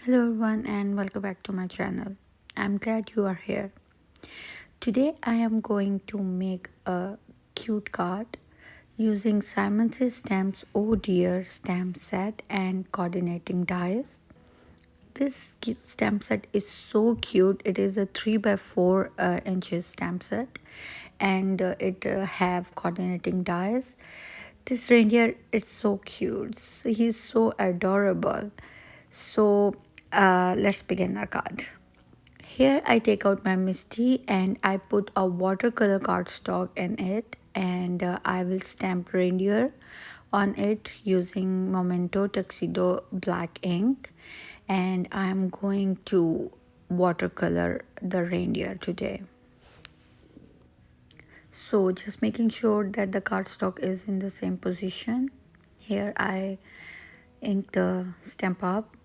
Hello everyone and welcome back to my channel. I'm glad you are here. Today I am going to make a cute card using Simon's Stamps Oh Dear stamp set and coordinating dies. This stamp set is so cute. It is a 3 by 4 inches stamp set and it have coordinating dies. This reindeer is so cute. He's so adorable. So let's begin our card. Here I take out my Misti and I put a watercolor cardstock in it, and I will stamp reindeer on it using Memento Tuxedo black ink, and I'm going to watercolor the reindeer today. So just making sure that the cardstock is in the same position. Here I ink the stamp up,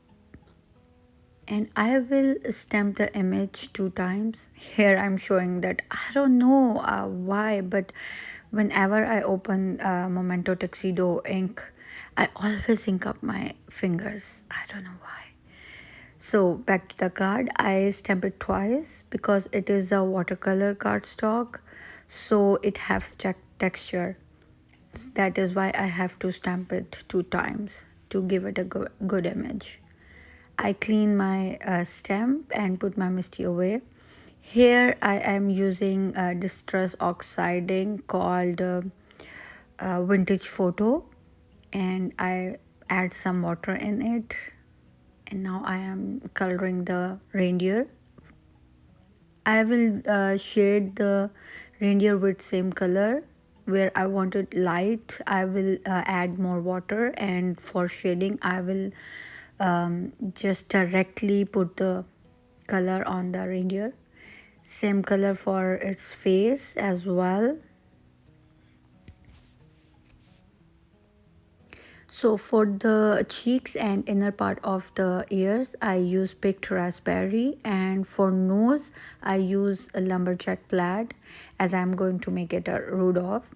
and I will stamp the image 2 times. Here I'm showing that I don't know why, but whenever I open Memento Tuxedo ink, I always ink up my fingers. I don't know why. So back to the card, I stamp it twice because it is a watercolor cardstock, so it have texture. That is why I have to stamp it 2 times to give it a good image. I clean my stamp and put my Misti away. Here I am using distress oxiding called vintage photo, and I add some water in it, and now I am coloring the reindeer. I will shade the reindeer with same color. Where I want it light, I will add more water, and for shading I will just directly put the color on the reindeer. Same color for its face as well. So for the cheeks and inner part of the ears, I use picked raspberry, and for nose, I use a lumberjack plaid, as I'm going to make it a Rudolph.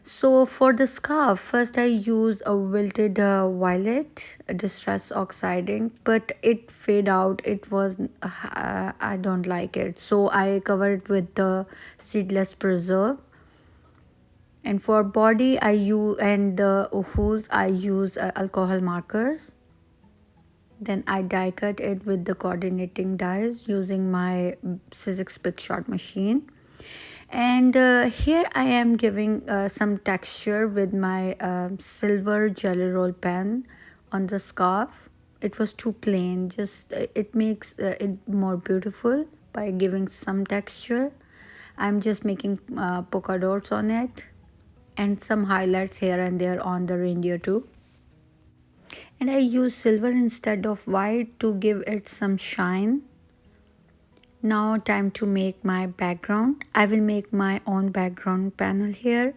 So for the scarf, first I use a wilted violet distress oxiding, but it fade out. It was I don't like it, so I cover it with the seedless preserve. And for body, I use and the hooves I use alcohol markers. Then I die cut it with the coordinating dies using my Sizzix Big Shot machine. And here I am giving some texture with my silver jelly roll pen on the scarf. It was too plain, just it makes it more beautiful by giving some texture. I'm just making polka dots on it and some highlights here and there on the reindeer too. And I use silver instead of white to give it some shine. Now time to make my background. I will make my own background panel here.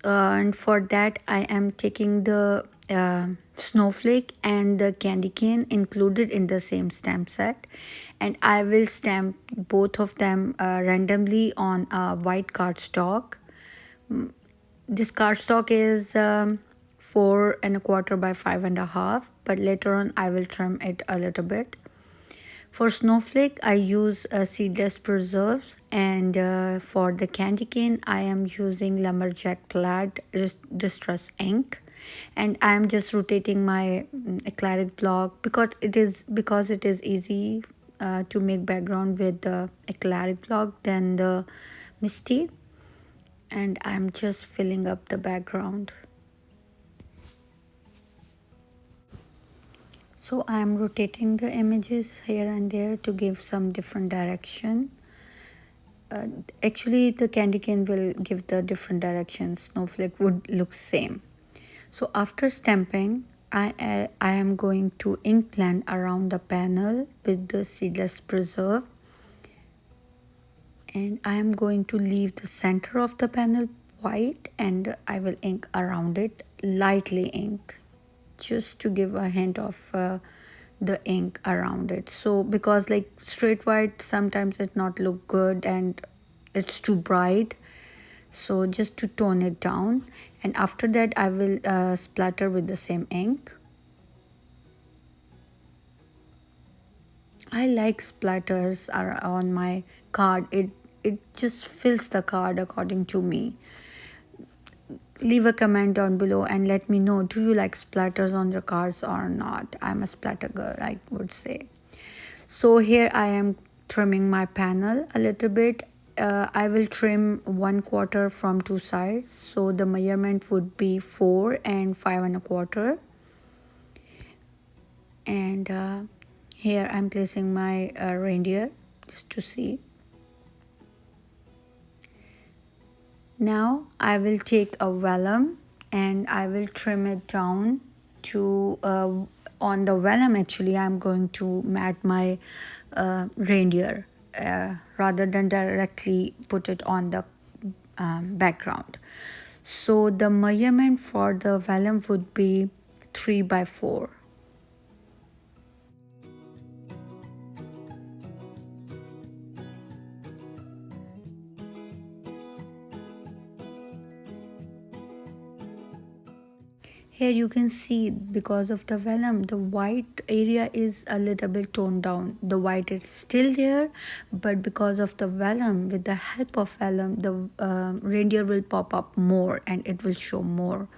And for that I am taking the snowflake and the candy cane included in the same stamp set, and I will stamp both of them randomly on a white cardstock. This cardstock is 4 1/4 by 5 1/2, but later on I will trim it a little bit. For snowflake, I use seedless preserves, and for the candy cane, I am using Lumberjack Plaid distress ink, and I am just rotating my acrylic block because it is easy to make background with the acrylic block than the Misti, and I'm just filling up the background. So I am rotating the images here and there to give some different direction. Actually the candy cane will give the different directions. Snowflake would look same. So after stamping, I am going to ink blend around the panel with the seedless preserve, and I am going to leave the center of the panel white, and I will ink around it, lightly ink, just to give a hint of the ink around it. So because like straight white sometimes it not look good and it's too bright, so just to tone it down. And after that I will splatter with the same ink. I like splatters are on my card. It just fills the card according to me. Leave a comment down below and let me know, do you like splatters on your cards or not? I'm a splatter girl, I would say. So here I am trimming my panel a little bit. I will trim 1/4 from two sides, so the measurement would be 4 and 5 1/4. And here I'm placing my reindeer just to see. Now I will take a vellum and I will trim it down to on the vellum. Actually, I'm going to mat my reindeer rather than directly put it on the background. So the measurement for the vellum would be 3/4. Here you can see, because of the vellum, the white area is a little bit toned down. The white is still there, but because of the vellum, with the help of vellum, the reindeer will pop up more and it will show more.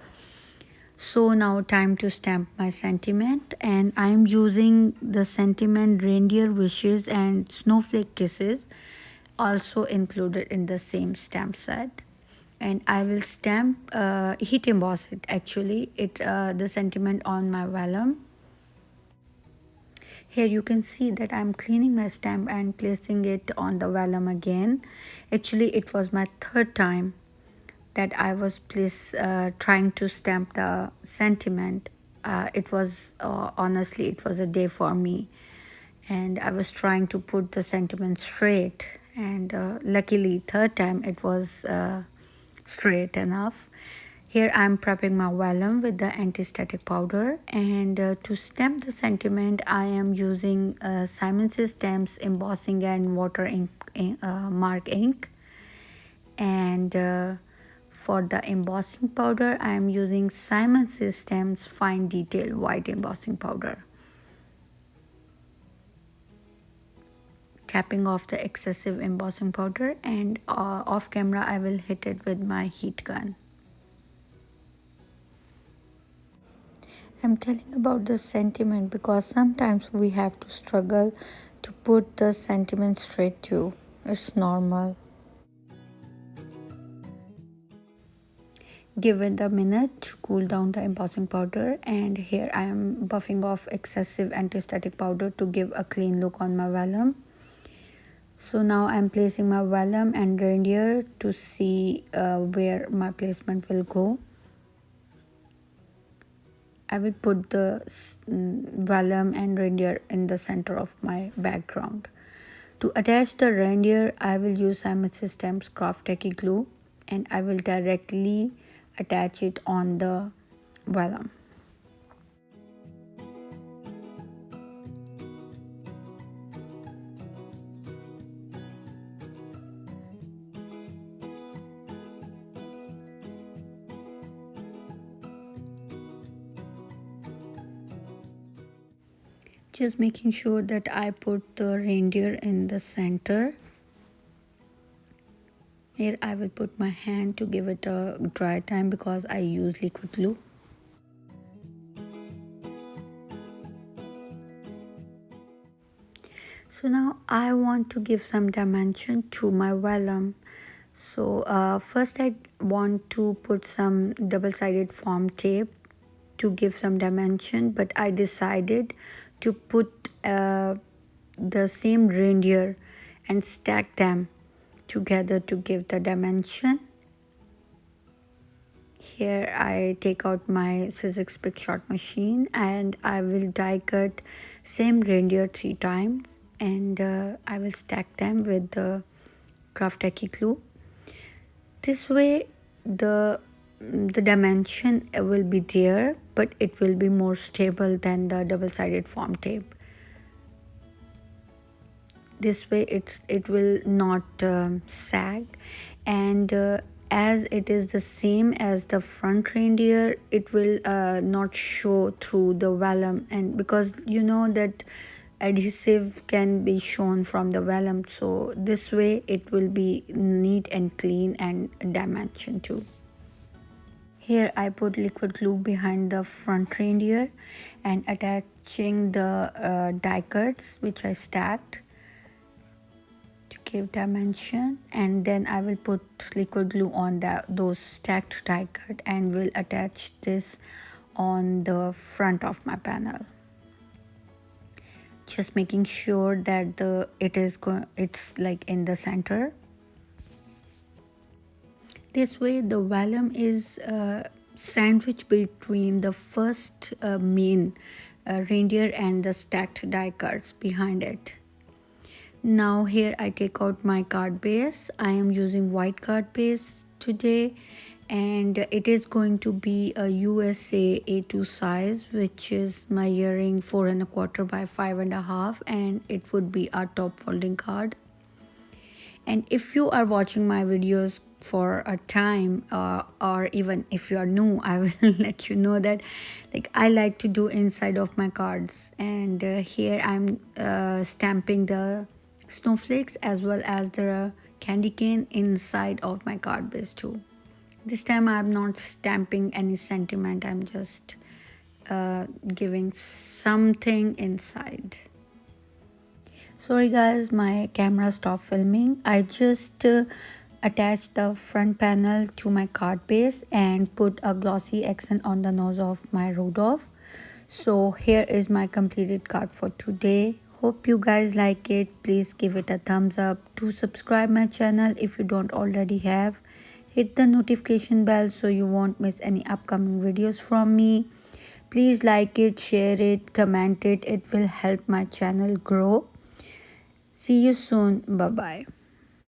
So now time to stamp my sentiment, and I am using the sentiment reindeer wishes and snowflake kisses, also included in the same stamp set. And I will stamp heat emboss it, actually the sentiment on my vellum. Here you can see that I'm cleaning my stamp and placing it on the vellum again. Actually it was my third time that I was trying to stamp the sentiment. It was honestly, it was a day for me, and I was trying to put the sentiment straight, and luckily third time it was straight enough. Here I'm prepping my vellum with the anti-static powder, and to stamp the sentiment I am using Simon's Stamps embossing and water ink mark ink. And for the embossing powder I am using Simon's Stamps fine detail white embossing powder. Tapping off the excessive embossing powder, and off camera I will hit it with my heat gun. I'm telling about the sentiment because sometimes we have to struggle to put the sentiment straight too. It's normal. Give it a minute to cool down the embossing powder, and here I am buffing off excessive anti-static powder to give a clean look on my vellum. So now I'm placing my vellum and reindeer to see where my placement will go. I will put the vellum and reindeer in the center of my background. To attach the reindeer, I will use Simon's Stamps Craft Tacky glue, and I will directly attach it on the vellum. Just making sure that I put the reindeer in the center. Here I will put my hand to give it a dry time because I use liquid glue. So now I want to give some dimension to my vellum. So first I want to put some double-sided foam tape to give some dimension, but I decided to put the same reindeer and stack them together to give the dimension. Here I take out my Sizzix Big Shot machine and I will die cut same reindeer 3 times, and I will stack them with the craft tacky glue. This way the dimension will be there, but it will be more stable than the double-sided foam tape. This way it will not sag, and as it is the same as the front reindeer, it will not show through the vellum, and because you know that adhesive can be shown from the vellum, so this way it will be neat and clean and dimension too. Here I put liquid glue behind the front reindeer and attaching the die cuts which I stacked to give dimension, and then I will put liquid glue on those stacked die cut and will attach this on the front of my panel. Just making sure that it's like in the center. This way the vellum is sandwiched between the first main reindeer and the stacked die cuts behind it. Now here I take out my card base. I am using white card base today, and it is going to be a USA A2 size, which is measuring 4¼ by 5½, and it would be a top folding card. And if you are watching my videos for a time, or even if you are new, I will let you know that like I like to do inside of my cards, and here I'm stamping the snowflakes as well as the candy cane inside of my card base too. This time I'm not stamping any sentiment, I'm just giving something inside. Sorry guys, my camera stopped filming. I just attached the front panel to my card base and put a glossy accent on the nose of my Rudolph. So here is my completed card for today. Hope you guys like it. Please give it a thumbs up. Do subscribe my channel if you don't already have. Hit the notification bell so you won't miss any upcoming videos from me. Please like it, share it, comment it. It will help my channel grow. See you soon. Bye bye.